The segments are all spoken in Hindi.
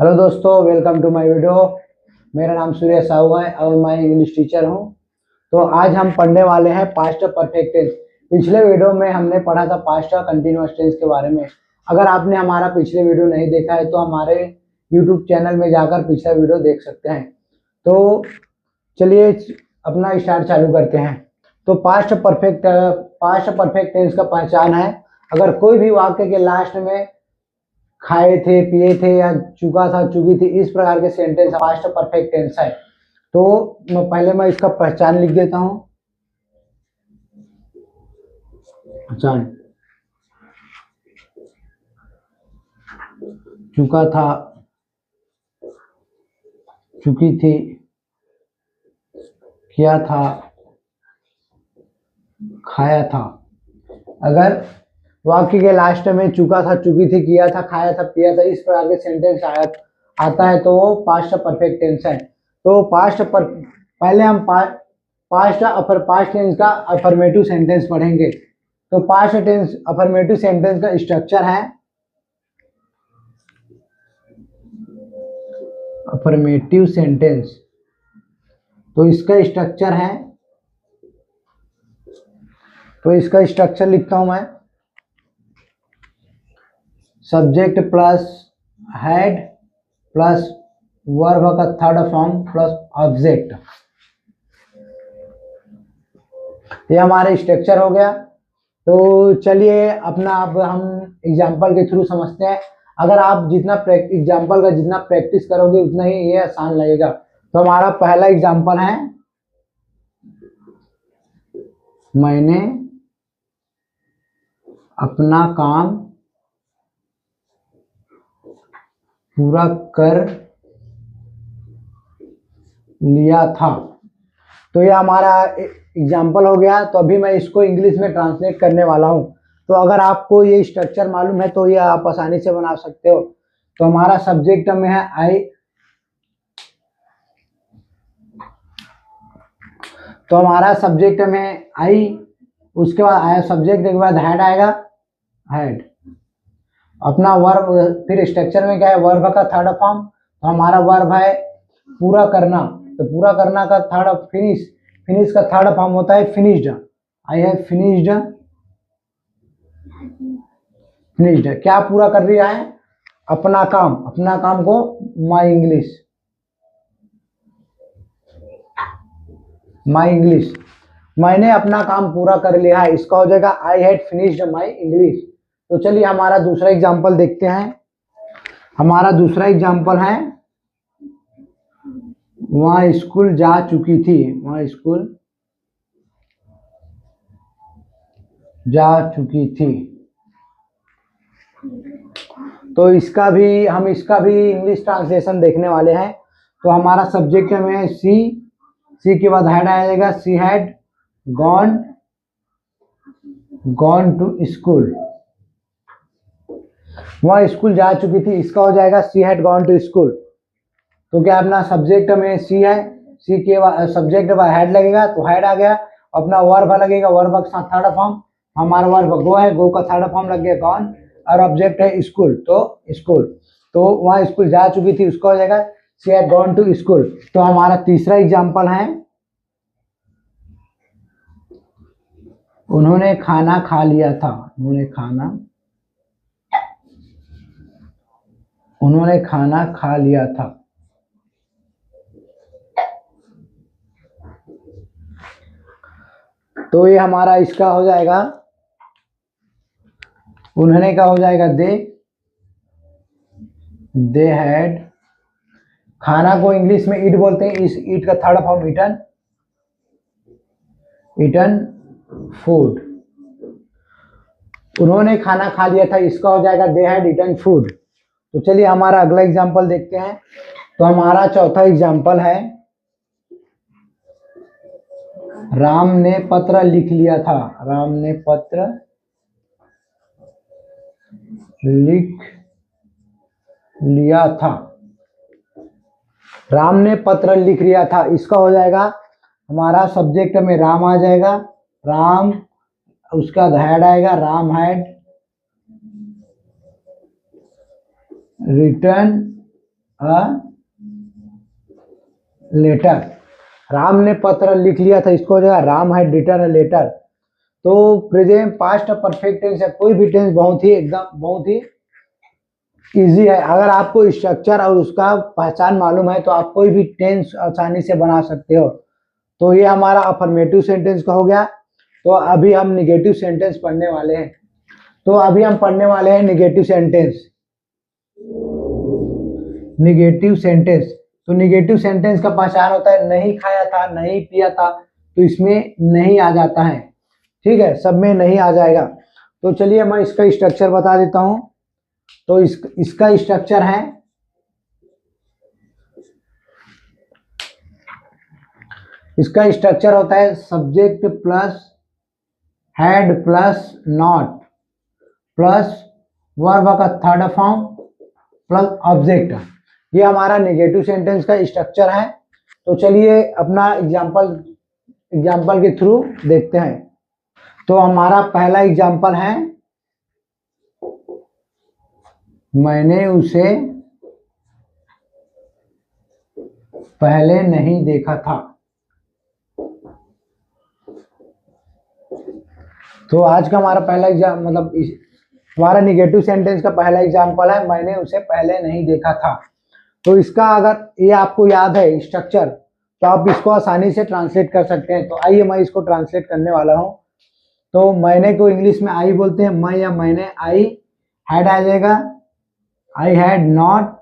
हेलो दोस्तों, वेलकम टू माय वीडियो। मेरा नाम सूर्य साहू है और मैं इंग्लिश टीचर हूं। तो आज हम पढ़ने वाले हैं पास्ट परफेक्ट टेंस। पिछले वीडियो में हमने पढ़ा था पास्ट कंटिन्यूअस टेंस के बारे में। अगर आपने हमारा पिछले वीडियो नहीं देखा है तो हमारे यूट्यूब चैनल में जाकर पिछला वीडियो देख सकते हैं। तो चलिए अपना स्टार्ट चालू करते हैं। तो पास्ट परफेक्ट टेंस का पहचान है, अगर कोई भी वाक्य के लास्ट में खाए थे, पिए थे या चुका था, चुकी थी, इस प्रकार के सेंटेंस पास्ट परफेक्ट टेंस है। तो मैं इसका पहचान लिख देता हूं। पहचान, चुका था, चुकी थी, किया था, खाया था। अगर वाक्य के लास्ट में चुका था, चुकी थी, किया था, खाया था, पिया था, इस प्रकार के सेंटेंस आता है तो वो पास्ट परफेक्ट टेंस है। तो पहले हम पास्ट टेंस का अफर्मेटिव सेंटेंस पढ़ेंगे। तो पास्ट टेंस अफर्मेटिव सेंटेंस का स्ट्रक्चर है अफर्मेटिव सेंटेंस। तो इसका स्ट्रक्चर लिखता हूं मैं। Subject plus head plus verb का थर्ड फॉर्म प्लस ऑब्जेक्ट, ये हमारा स्ट्रक्चर हो गया। तो चलिए अपना अब हम एग्जाम्पल के थ्रू समझते हैं। अगर आप एग्जाम्पल का जितना प्रैक्टिस करोगे उतना ही ये आसान लगेगा। तो हमारा पहला एग्जाम्पल है, मैंने अपना काम पूरा कर लिया था। तो ये हमारा एग्जाम्पल हो गया। तो अभी मैं इसको इंग्लिश में ट्रांसलेट करने वाला हूँ। तो अगर आपको ये स्ट्रक्चर मालूम है तो ये आप आसानी से बना सकते हो। तो हमारा सब्जेक्ट में है आई। तो हमारा सब्जेक्ट में आई, उसके बाद आया सब्जेक्ट के बाद हेड आएगा, हेड अपना वर्ब। फिर स्ट्रक्चर में क्या है, वर्ब का थर्ड फॉर्म। तो हमारा वर्ब है पूरा करना। तो पूरा करना का थर्ड फिनिश का थर्ड फॉर्म होता है फिनिश्ड। I have finished. क्या पूरा कर रहा है, अपना काम को माई इंग्लिश, मैंने अपना काम पूरा कर लिया है, इसका हो जाएगा I had finished my English. तो चलिए हमारा दूसरा एग्जाम्पल देखते हैं। हमारा दूसरा एग्जाम्पल है, वह स्कूल जा चुकी थी, वह स्कूल जा चुकी थी। तो इसका भी इंग्लिश ट्रांसलेशन देखने वाले हैं। तो हमारा सब्जेक्ट में सी के बाद हेड आएगा, she had gone to school. वह स्कूल जा चुकी थी, इसका हो जाएगा she had gone to school. तो क्या अपना सब्जेक्ट में सी है, सी के बाद सब्जेक्ट बाद हेड लगेगा तो हेड आ गया। अपना वर्ब लगेगा, वर्ब का साथ थर्ड फॉर्म, हमारा वर्ब गो है, गो का थर्ड फॉर्म लग गया गॉन, और ऑब्जेक्ट है स्कूल। तो स्कूल, तो वहाँ स्कूल जा चुकी थी, उसका हो जाएगा she had gone to school. तो हमारा तीसरा एग्जाम्पल है, उन्होंने खाना खा लिया था, उन्होंने खाना खा लिया था। तो ये हमारा इसका हो जाएगा, उन्होंने का हो जाएगा दे हैड। खाना को इंग्लिश में ईट बोलते हैं, इस ईट का थर्ड फॉर्म ईटन फूड। उन्होंने खाना खा लिया था, इसका हो जाएगा दे हैड ईटन फूड। तो चलिए हमारा अगला एग्जाम्पल देखते हैं। तो हमारा चौथा एग्जाम्पल है, राम ने पत्र लिख लिया था, राम ने पत्र लिख लिया था। राम ने पत्र लिख लिया था, इसका हो जाएगा हमारा सब्जेक्ट में राम आ जाएगा, राम, उसका हेड आएगा, Ram had, written a letter. राम ने पत्र लिख लिया था, इसको हो जाएगा Ram had written a letter. तो प्रेजेंट पास्ट परफेक्ट टेंस है, कोई भी टेंस बहुत ही एकदम बहुत ही इजी है। अगर आपको स्ट्रक्चर और उसका पहचान मालूम है तो आप कोई भी टेंस आसानी से बना सकते हो। तो ये हमारा अफर्मेटिव सेंटेंस का हो गया। तो अभी हम निगेटिव सेंटेंस पढ़ने वाले हैं। तो अभी हम पढ़ने वाले हैं निगेटिव सेंटेंस। निगेटिव सेंटेंस, तो निगेटिव सेंटेंस का पहचान होता है नहीं खाया था, नहीं पिया था, तो इसमें नहीं आ जाता है। ठीक है, सब में नहीं आ जाएगा। तो चलिए मैं इसका स्ट्रक्चर बता देता हूं। तो इसका स्ट्रक्चर है, इसका स्ट्रक्चर होता है subject plus had plus not plus verb का थर्ड फॉर्म प्लस ऑब्जेक्ट। ये हमारा नेगेटिव सेंटेंस का स्ट्रक्चर है। तो चलिए अपना एग्जाम्पल के थ्रू देखते हैं। तो हमारा पहला एग्जाम्पल है, मैंने उसे पहले नहीं देखा था। तो आज का हमारा पहला मतलब हमारा निगेटिव सेंटेंस का पहला एग्जाम्पल है, मैंने उसे पहले नहीं देखा था। तो इसका अगर ये आपको याद है स्ट्रक्चर, तो आप इसको आसानी से ट्रांसलेट कर सकते हैं। तो आइए मैं इसको ट्रांसलेट करने वाला हूँ। तो मैंने को इंग्लिश में आई बोलते हैं, मैं या मैंने, आई हैड आ जाएगा, आई हैड नॉट।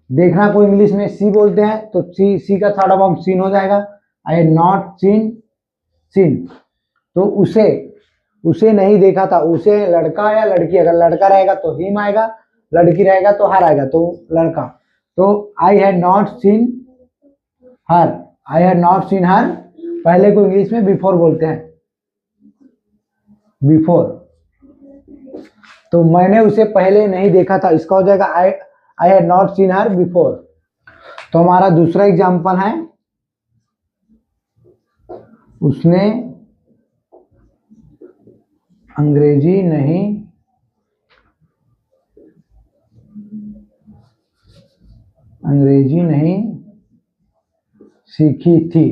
देखना को इंग्लिश में सी बोलते हैं, तो सी का थर्ड फॉर्म सीन हो जाएगा, I had not seen seen. तो उसे नहीं देखा था, उसे लड़का या लड़की, अगर लड़का रहेगा तो हिम आएगा, लड़की रहेगा तो हर आएगा, तो लड़का। तो आई had not scene her, I had not scene हर पहले को इंग्लिश में बिफोर बोलते हैं, बिफोर। तो मैंने उसे पहले नहीं देखा था, इसका हो जाएगा I had not scene her before. तो हमारा दूसरा एग्जाम्पल है, उसने अंग्रेजी नहीं सीखी थी।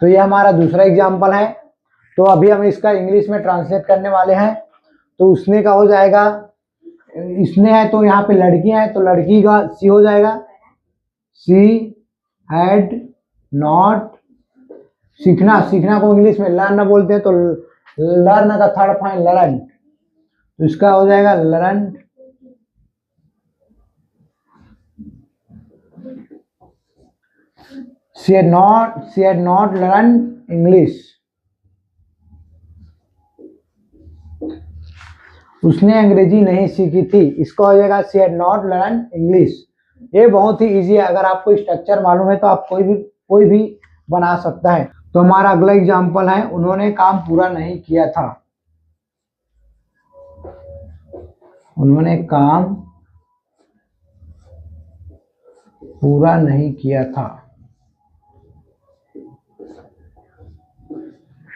तो ये हमारा दूसरा एग्जाम्पल है। तो अभी हम इसका इंग्लिश में ट्रांसलेट करने वाले हैं। तो उसने का हो जाएगा, इसने है तो यहाँ पे लड़कियां है, तो लड़की का सी हो जाएगा, सी हैड नॉट। सीखना को इंग्लिश में लर्न बोलते हैं, तो लर्न का थर्ड फॉर्म लर्न, तो इसका हो जाएगा learn. she had not learned English। उसने अंग्रेजी नहीं सीखी थी, इसका हो जाएगा she had not learned English। ये बहुत ही इजी है, अगर आपको स्ट्रक्चर मालूम है तो आप कोई भी बना सकता है। तो हमारा अगला एग्जाम्पल है, उन्होंने काम पूरा नहीं किया था। उन्होंने काम पूरा नहीं किया था,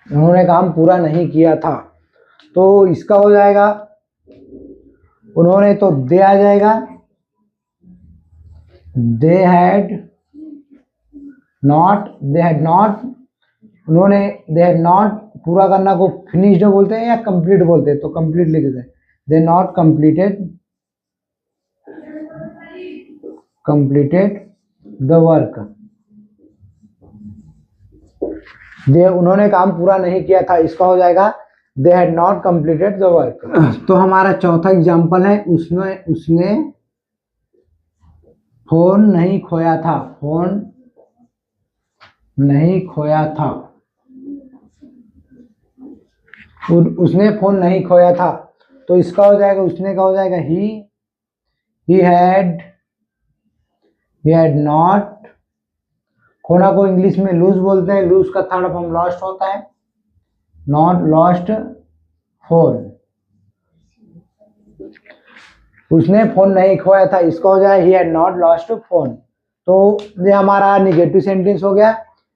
उन्होंने काम पूरा नहीं किया था। तो इसका हो जाएगा, उन्होंने तो दे आ जाएगा, दे हैड नॉट, उन्होंने दे हैड नॉट, पूरा करना को फिनिश्ड बोलते हैं या कंप्लीट बोलते हैं, तो कंप्लीट लिख देते हैं, they not completed the work. उन्होंने काम पूरा नहीं किया था, इसका हो जाएगा they had not completed the work. तो हमारा चौथा एग्जाम्पल है, उसने फोन नहीं खोया था, फोन नहीं खोया था, उसने फोन नहीं खोया था। तो इसका हो जाएगा, उसने का हो जाएगा ही हैड नॉट। खोना को इंग्लिश में लूज बोलते हैं, लूज का थर्ड फॉर्म लॉस्ट होता है, नॉट लॉस्ट फोन। उसने फोन नहीं खोया था, इसका हो जाए he had not lost phone. तो ये हमारा निगेटिव सेंटेंस हो गया।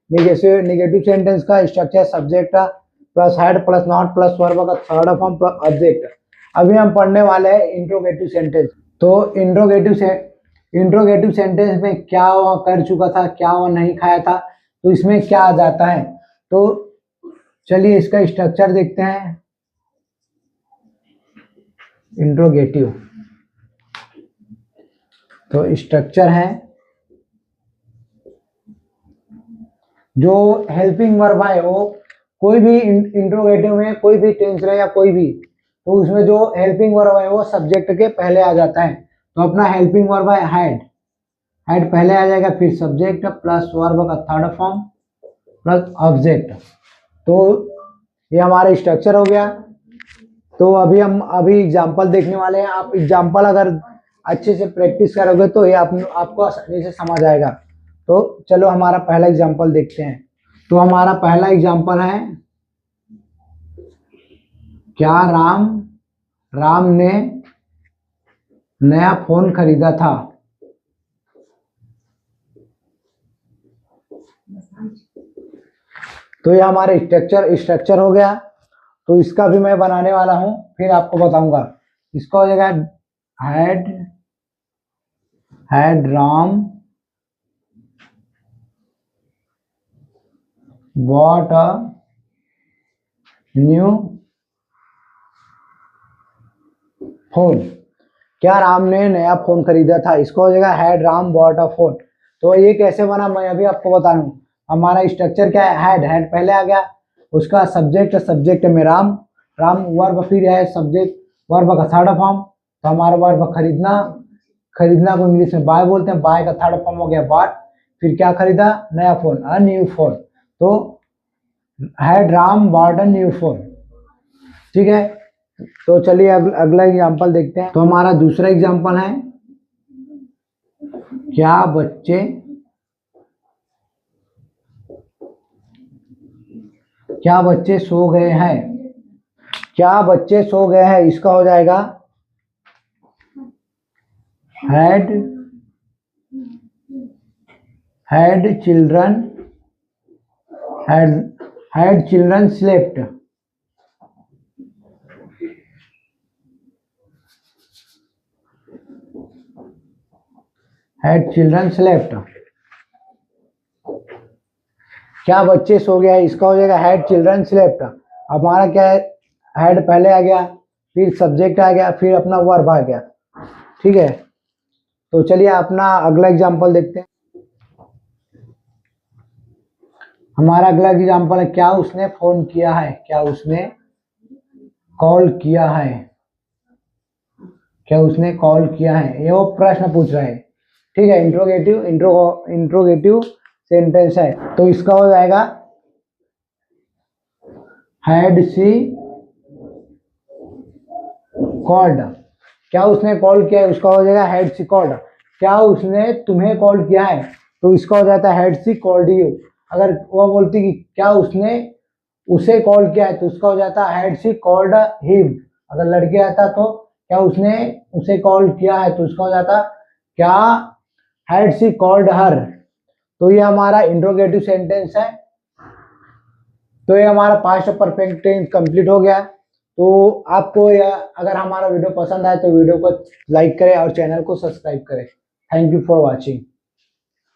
निगेटिव सेंटेंस का structure subject plus had plus not plus verb का थर्ड फॉर्म प्लस ऑब्जेक्ट। अभी हम पढ़ने वाले हैं इंट्रोगेटिव सेंटेंस। तो इंट्रोगेटिव सेंटेंस में क्या वह कर चुका था, क्या वह नहीं खाया था, तो इसमें क्या आ जाता है। तो चलिए इसका स्ट्रक्चर देखते हैं। इंट्रोगेटिव तो स्ट्रक्चर है, जो हेल्पिंग वर्ब है वो कोई भी इंट्रोगेटिव में कोई भी टेंस रहे या कोई भी, तो उसमें जो हेल्पिंग वर्ब है वो सब्जेक्ट के पहले आ जाता है। तो अपना हेल्पिंग वर्ब है हैड, हैड पहले आ जाएगा, फिर सब्जेक्ट प्लस वर्ब का थर्ड फॉर्म प्लस ऑब्जेक्ट। तो ये हमारा स्ट्रक्चर हो गया। तो अभी हम एग्जांपल देखने वाले हैं। आप एग्जांपल अगर अच्छे से प्रैक्टिस करोगे तो ये आपको आसानी से समझ आएगा। तो चलो हमारा पहला एग्जांपल देखते हैं। तो हमारा पहला एग्जांपल है, क्या राम ने नया फोन खरीदा था। तो ये हमारे स्ट्रक्चर हो गया। तो इसका भी मैं बनाने वाला हूं, फिर आपको बताऊंगा। इसका हो जाएगा had Ram bought a new phone. क्या राम ने नया फोन खरीदा था। इसको हो जाएगा had Ram bought a phone. तो ये कैसे बना मैं अभी आपको बता दूं। हमारा स्ट्रक्चर क्या है, हैड पहले आ गया, उसका सब्जेक्ट में राम वर्ब, फिर है सब्जेक्ट वर्ब का थर्ड फॉर्म। तो हमारा वर्ब खरीदना को इंग्लिश में बाय बोलते हैं, बाय का थर्ड फॉर्म हो गया बॉट, फिर क्या खरीदा, नया फोन, अ न्यू फोन। तो had Ram bought a new phone. ठीक है, तो चलिए अगला एग्जांपल देखते हैं। तो हमारा दूसरा एग्जांपल है, क्या बच्चे सो गए हैं। क्या बच्चे सो गए हैं, इसका हो जाएगा had children slept. Had children slept. क्या बच्चे सो गया है, इसका हो जाएगा हैड चिल्ड्रन स्लेप्ट। अब हमारा क्या है, हैड पहले आ गया, फिर सब्जेक्ट आ गया, फिर अपना वर्ब आ गया। ठीक है, तो चलिए अपना अगला एग्जांपल देखते हैं। हमारा अगला एग्जांपल है, क्या उसने फोन किया है। क्या उसने कॉल किया है। क्या उसने कॉल किया है, ये वो प्रश्न पूछ रहे हैं। ठीक है, इंट्रोगेटिव सेंटेंस है। तो इसका हो जाएगा हैड शी कॉल्ड। क्या उसने कॉल किया है, उसका हो जाएगा हैड शी कॉल्ड। क्या उसने तुम्हें कॉल किया है, तो इसका हो जाता है हैड शी कॉल्ड यू। अगर वो बोलती कि क्या उसने उसे कॉल किया है, तो उसका हो जाता है हैड शी कॉल्ड हिम। अगर लड़के आता तो क्या उसने उसे कॉल किया है, तो उसका हो जाता क्या हैड शी कॉल्ड हर। तो ये हमारा इंट्रोगेटिव सेंटेंस है। तो ये हमारा पास्ट परफेक्ट टेंस कंप्लीट हो गया। तो आपको अगर हमारा वीडियो पसंद आए तो वीडियो को लाइक करें और चैनल को सब्सक्राइब करें। Thank you for watching.